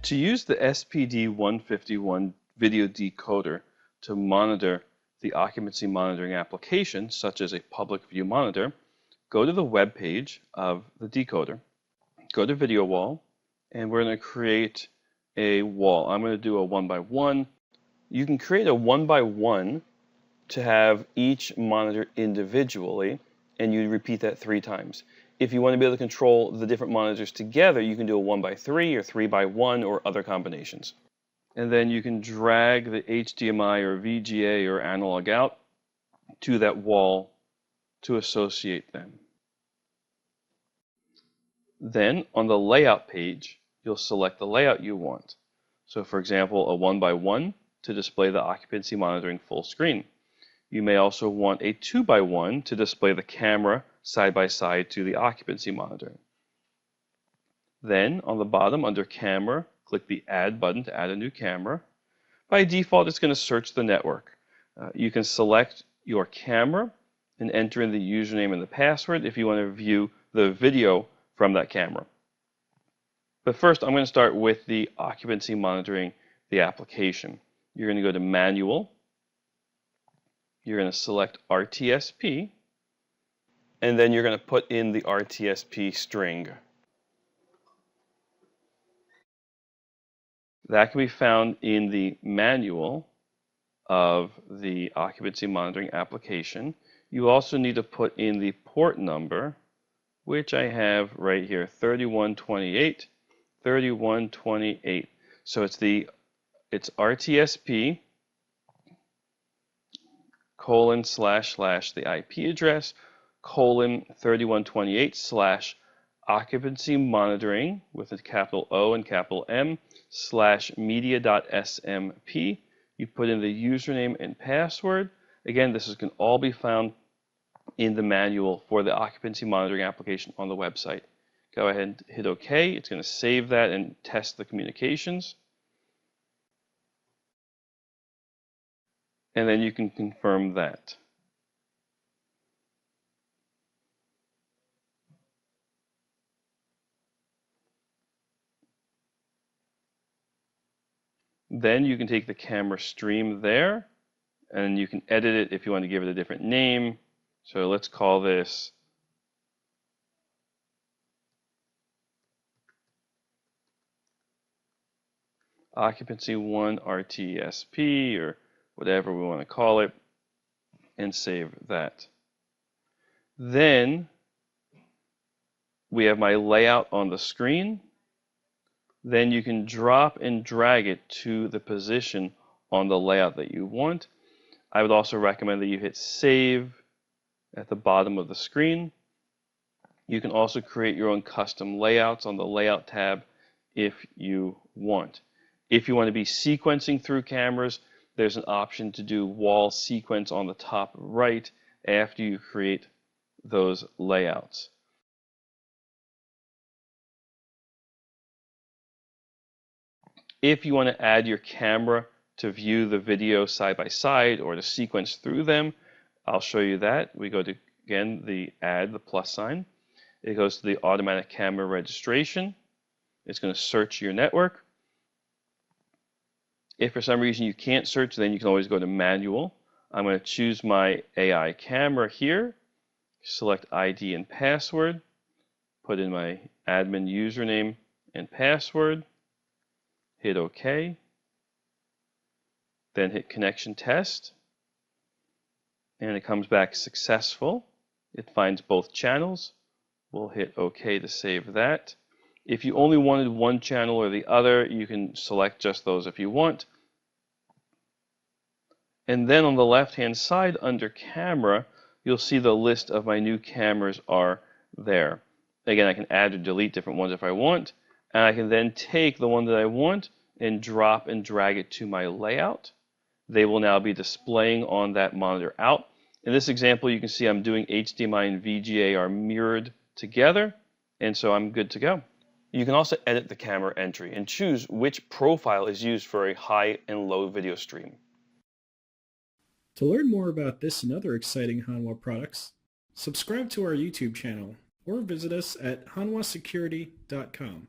To use the SPD 151 video decoder to monitor the occupancy monitoring application, such as a public view monitor, go to the web page of the decoder, go to video wall, and we're going to create a wall. I'm going to do a 1x1. You can create a 1x1 to have each monitor individually, and you repeat that 3 times. If you want to be able to control the different monitors together, you can do a 1x3 or 3x1 or other combinations. And then you can drag the HDMI or VGA or analog out to that wall to associate them. Then on the layout page, you'll select the layout you want. So for example, a 1x1 to display the occupancy monitoring full screen. You may also want a 2x1 to display the camera side by side to the occupancy monitoring. Then on the bottom under camera, click the add button to add a new camera. By default, it's going to search the network. You can select your camera and enter in the username and the password if you want to view the video from that camera. But first, I'm going to start with the occupancy monitoring, the application. You're going to go to Manual. You're going to select RTSP, and then you're going to put in the RTSP string. That can be found in the manual of the occupancy monitoring application. You also need to put in the port number, which I have right here, 3128, 3128. So it's RTSP colon / the IP address colon 3128 / occupancy monitoring with a capital O and capital M / media.smp. You put in the username and password. Again, this can all be found in the manual for the occupancy monitoring application on the website. Go ahead and hit OK. It's going to save that and test the communications. And then you can confirm that. Then you can take the camera stream there, and you can edit it if you want to give it a different name. So let's call this Occupancy 1 RTSP or whatever we want to call it, and save that. Then we have my layout on the screen. Then you can drop and drag it to the position on the layout that you want. I would also recommend that you hit save at the bottom of the screen. You can also create your own custom layouts on the layout tab if you want. If you want to be sequencing through cameras, there's an option to do wall sequence on the top right after you create those layouts. If you want to add your camera to view the video side by side or to sequence through them, I'll show you that. We go to, again, the add, the plus sign. It goes to the automatic camera registration. It's going to search your network. If for some reason you can't search, then you can always go to manual. I'm going to choose my AI camera here, select ID and password, put in my admin username and password, hit OK, then hit connection test, and it comes back successful. It finds both channels. We'll hit OK to save that. If you only wanted one channel or the other, you can select just those if you want. And then on the left-hand side under camera, you'll see the list of my new cameras are there. Again, I can add or delete different ones if I want. And I can then take the one that I want and drop and drag it to my layout. They will now be displaying on that monitor out. In this example, you can see I'm doing HDMI and VGA are mirrored together, and so I'm good to go. You can also edit the camera entry and choose which profile is used for a high and low video stream. To learn more about this and other exciting Hanwha products, subscribe to our YouTube channel or visit us at hanwhasecurity.com.